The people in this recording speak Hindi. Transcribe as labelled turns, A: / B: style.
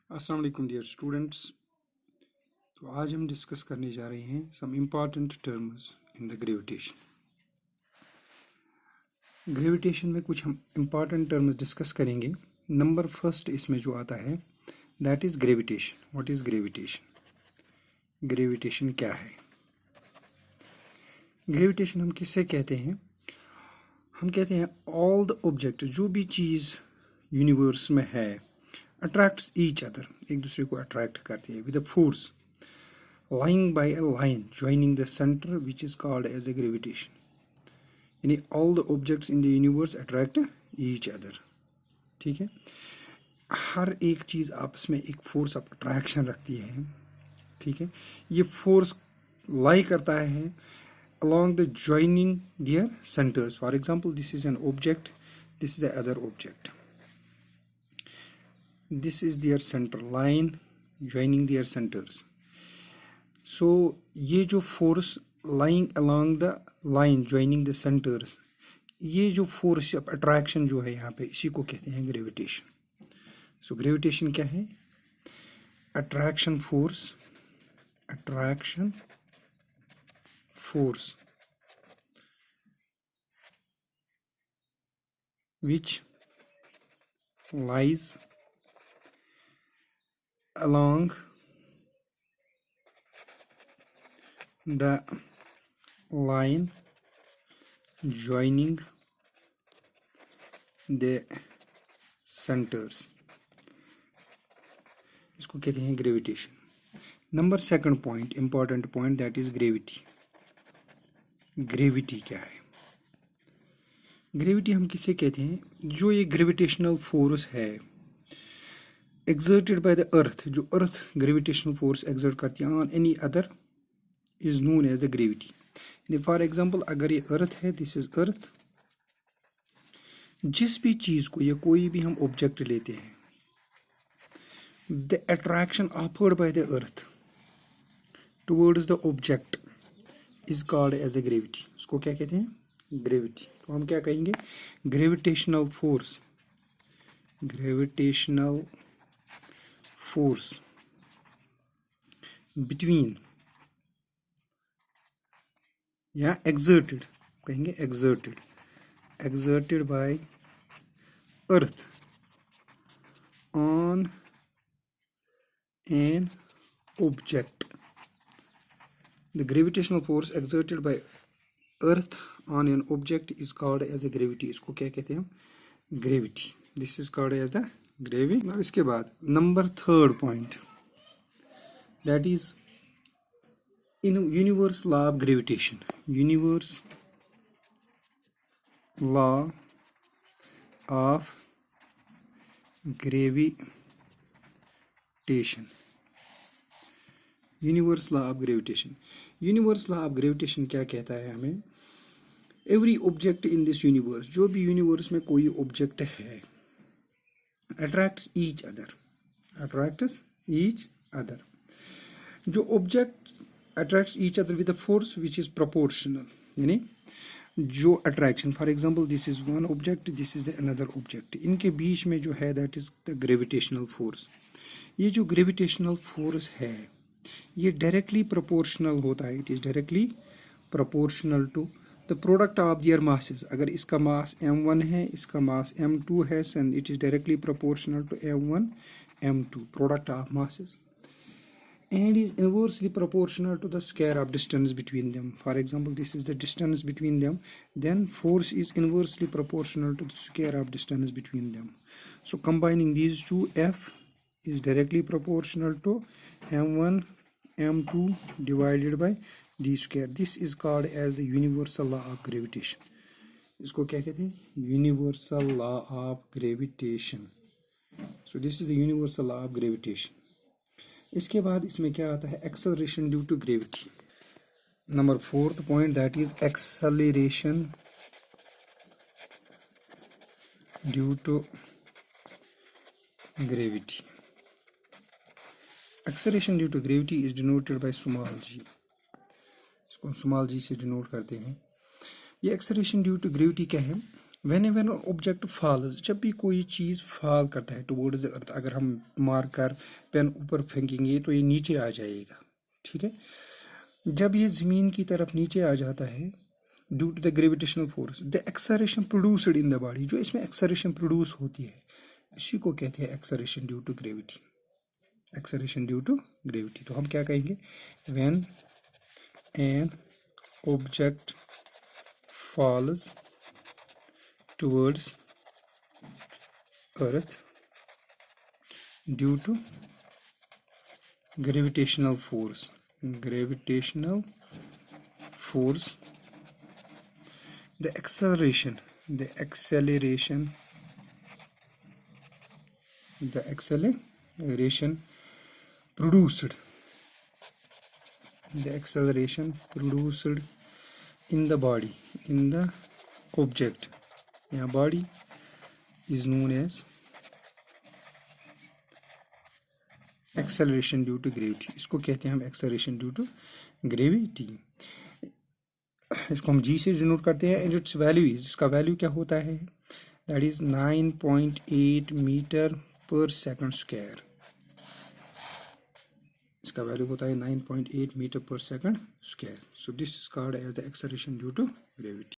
A: अस्सलाम वालेकुम डियर स्टूडेंट्स। तो आज हम डिस्कस करने जा रहे हैं some important terms in the gravitation में कुछ हम इम्पॉर्टेंट टर्म्स डिस्कस करेंगे। नंबर फर्स्ट इसमें जो आता है that is gravitation. What is gravitation? Gravitation क्या है? ग्रेविटेशन हम किससे कहते हैं? हम कहते हैं ऑल द ऑब्जेक्ट, जो भी चीज़ यूनिवर्स में है, अट्रैक्ट्स ईच अदर, एक दूसरे को अट्रैक्ट करती है with a force lying by a line joining the center, which is called as the gravitation. यानी all the objects in the universe attract each other. ठीक है, हर एक चीज़ आपस में एक फोर्स ऑफ अट्रैक्शन रखती है। ठीक है, ये फोर्स लाई करता है along the joining their centers. For example, this is an object, this is the other object. This is their center line joining their centers. So ये जो force lying along the line joining the centres, ये जो फोर्स ऑफ अट्रैक्शन जो है यहाँ पे, इसी को कहते हैं ग्रेविटेशन। सो ग्रेविटेशन क्या है? Attraction force, attraction force which lies along the line joining the centers, इसको कहते हैं gravitation. Number second point, important point, that is gravity. Gravity क्या है? ग्रेविटी हम किसे कहते हैं? जो ये ग्रेविटेशनल फोर्स है exerted by the earth, जो अर्थ ग्रेविटेशनल फोर्स exert करती है on any other is known as the gravity. For example, अगर ये अर्थ है, दिस इज अर्थ, जिस भी चीज को या कोई भी हम ऑब्जेक्ट लेते हैं, the attraction offered by the earth towards the object is called as the gravity. उसको क्या कहते हैं? ग्रेविटी। तो हम क्या कहेंगे? Gravitational force, gravitational force between, या exerted, कहेंगे exerted by earth on an object. The gravitational force exerted by earth on an object is called as the gravity. इसको क्या कहते हैं हम? Gravity. This is called as the gravity. Now इसके बाद number third point, that is in universe law of gravitation. Universe law of gravitation. Universe law of gravitation. Universe law of gravitation क्या कहता है हमें? Every object in this universe, जो भी यूनिवर्स में कोई ऑब्जेक्ट है, attracts each other. Attracts each other. जो object attracts each other with a force which is proportional. यानी जो attraction, for example this is one object, this is another object, इनके बीच में जो है that is the gravitational force. ये जो ग्रेविटेशनल फोर्स है ये डायरेक्टली प्रोपोर्शनल होता है। It is directly proportional to the product of their masses. अगर इसका मास m1 है, इसका मास m2 है, and it is directly proportional to m1 m2, product of masses, and is inversely proportional to the square of distance between them. For example, this is the distance between them, then force is inversely proportional to the square of distance between them. So combining these two, F is directly proportional to m1 m2 divided by d square. This is called as the universal law of gravitation. इसको क्या कहते हैं? Universal law of gravitation. So this is the universal law of gravitation. इसके बाद इसमें क्या आता है? Acceleration due to gravity. Number fourth point, that is acceleration due to gravity. Acceleration due to gravity is denoted by small G. इसको हम स्मॉल जी से डिनोट करते हैं। ये एक्सेलरेशन ड्यू टू ग्रेविटी क्या है? whenever an object falls, जब भी कोई चीज़ fall करता है towards the earth, अगर हम मार्कर पेन ऊपर फेंकेंगे तो ये नीचे आ जाएगा, ठीक है। जब ये ज़मीन की तरफ नीचे आ जाता है due to the gravitational force, the acceleration produced in the body, जो इसमें एक्सलरेशन प्रोड्यूस होती है इसी को कहते हैं acceleration due to gravity. Acceleration due to gravity, तो हम क्या कहेंगे, when an object falls towards earth due to gravitational force, the acceleration produced in the body, in the object, yeah, body is known as acceleration due to gravity। इसको कहते हैं हम acceleration due to gravity। इसको हम G से डिनोट करते हैं, एंड इट्स वैल्यू इज, इसका वैल्यू क्या होता है, that is 9.8 metre per second square. इसका वैल्यू होता है 9.8 metre per second square. So this is called as the acceleration due to gravity.